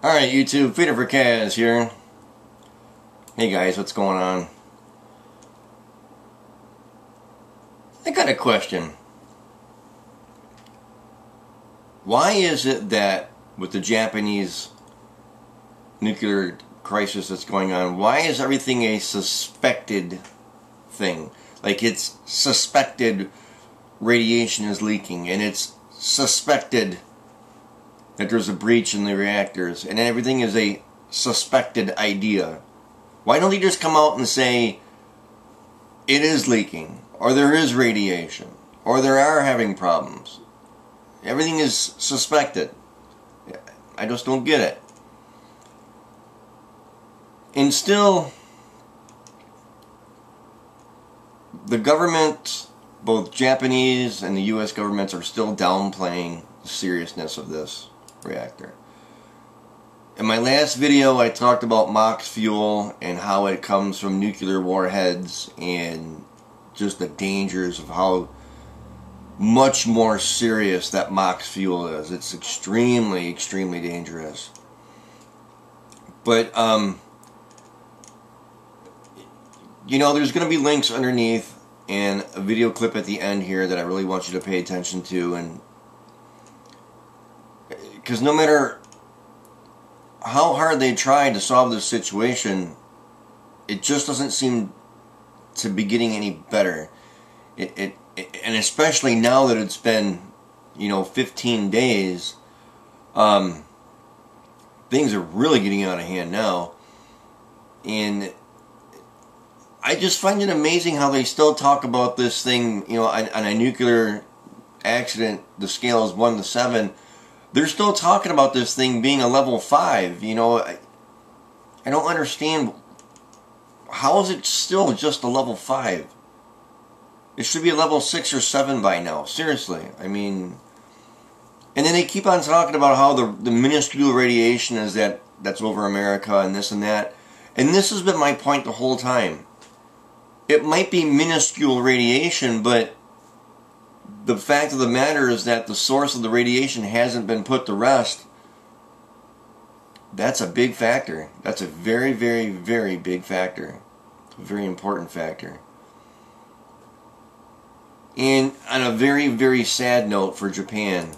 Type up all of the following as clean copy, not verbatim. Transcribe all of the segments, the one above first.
Alright, YouTube, Feeder for Kaz here. Hey guys, what's going on? I got a question. Why is it that with the Japanese nuclear crisis that's going on, why is everything a suspected thing? Like, it's suspected radiation is leaking, and it's suspected that there's a breach in the reactors, and everything is a suspected idea. Why don't they just come out and say it is leaking, or there is radiation, or there are having problems? Everything is suspected. I just don't get it. And still, the government, both Japanese and the US governments, are still downplaying the seriousness of this reactor. In my last video, I talked about MOX fuel and how it comes from nuclear warheads and just the dangers of how much more serious that MOX fuel is. It's extremely, extremely dangerous. But, you know, there's going to be links underneath and a video clip at the end here that I really want you to pay attention to, and because no matter how hard they try to solve this situation, it just doesn't seem to be getting any better. And especially now that it's been, 15 days, things are really getting out of hand now. And I just find it amazing how they still talk about this thing, on a nuclear accident, the scale is 1 to 7. They're still talking about this thing being a level 5. I don't understand. How is it still just a level 5? It should be a level 6 or 7 by now. Seriously. I mean, and then they keep on talking about how the minuscule radiation is that's over America and this and that. And this has been my point the whole time. It might be minuscule radiation, but the fact of the matter is that the source of the radiation hasn't been put to rest. That's a big factor. That's a very, very, very big factor. A very important factor. And on a very, very sad note for Japan,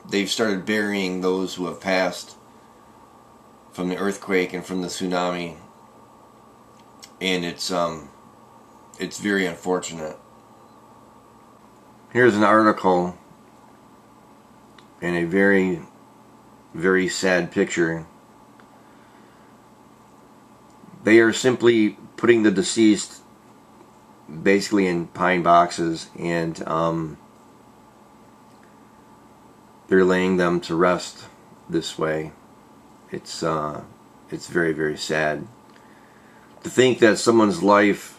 they've started burying those who have passed from the earthquake and from the tsunami. And it's very unfortunate. Here's an article and a very, very sad picture. They are simply putting the deceased basically in pine boxes, and they're laying them to rest this way. It's very, very sad to think that someone's life,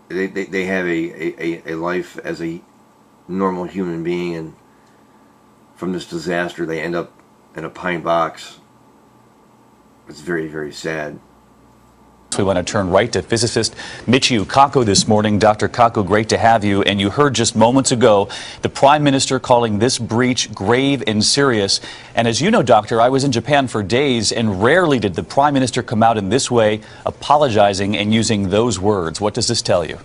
they have a life as a normal human being, and from this disaster they end up in a pine box. It's very, very sad. We want to turn right to physicist Michio Kaku this morning. Dr. Kaku, great to have you. And you heard just moments ago the Prime Minister calling this breach grave and serious. And as you know, Doctor, I was in Japan for days, and rarely did the Prime Minister come out in this way, apologizing and using those words. What does this tell you?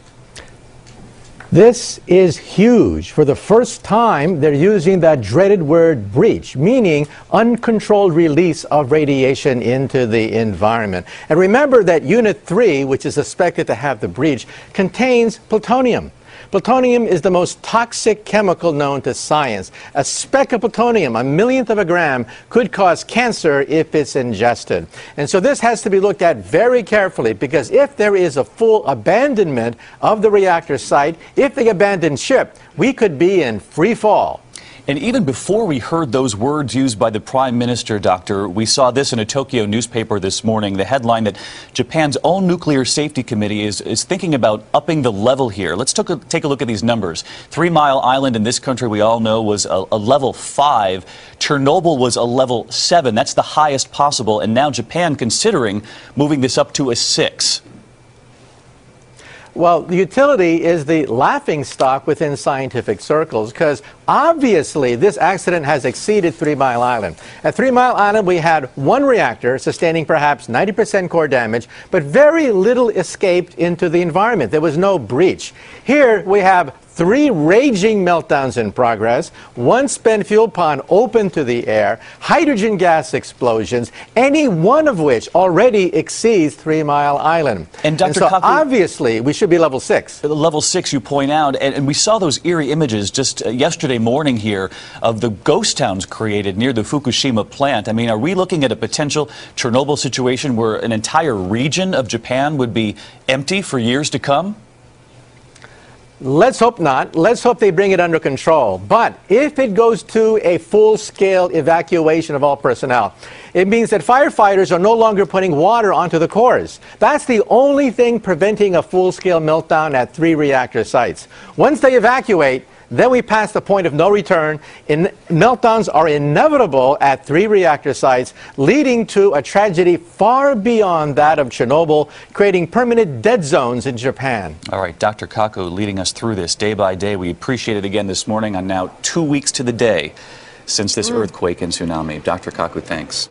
This is huge. For the first time, they're using that dreaded word breach, meaning uncontrolled release of radiation into the environment. And remember that Unit 3, which is suspected to have the breach, contains plutonium. Plutonium is the most toxic chemical known to science. A speck of plutonium, a millionth of a gram, could cause cancer if it's ingested. And so this has to be looked at very carefully, because if there is a full abandonment of the reactor site, if they abandon ship, we could be in free fall. And even before we heard those words used by the Prime Minister, Doctor, we saw this in a Tokyo newspaper this morning, the headline that Japan's own Nuclear Safety Committee is thinking about upping the level here. Let's take a look at these numbers. 3 Mile Island in this country, we all know, was a level 5. Chernobyl was a level 7. That's the highest possible. And now Japan considering moving this up to a 6. Well, the utility is the laughing stock within scientific circles because obviously this accident has exceeded 3 Mile Island. At 3 Mile Island, we had one reactor sustaining perhaps 90% core damage, but very little escaped into the environment. There was no breach. Here we have 3 raging meltdowns in progress, 1 spent fuel pond open to the air, hydrogen gas explosions, any one of which already exceeds 3 Mile Island. And Dr. So Kaku, obviously we should be level 6. Level 6, you point out, and we saw those eerie images just yesterday morning here of the ghost towns created near the Fukushima plant. I mean, are we looking at a potential Chernobyl situation where an entire region of Japan would be empty for years to come? Let's hope not. Let's hope they bring it under control. But if it goes to a full-scale evacuation of all personnel, it means that firefighters are no longer putting water onto the cores. That's the only thing preventing a full-scale meltdown at 3 reactor sites. Once they evacuate, then we pass the point of no return. Meltdowns are inevitable at 3 reactor sites, leading to a tragedy far beyond that of Chernobyl, creating permanent dead zones in Japan. All right, Dr. Kaku leading us through this day by day. We appreciate it again this morning on now 2 weeks to the day since this earthquake and tsunami. Dr. Kaku, thanks.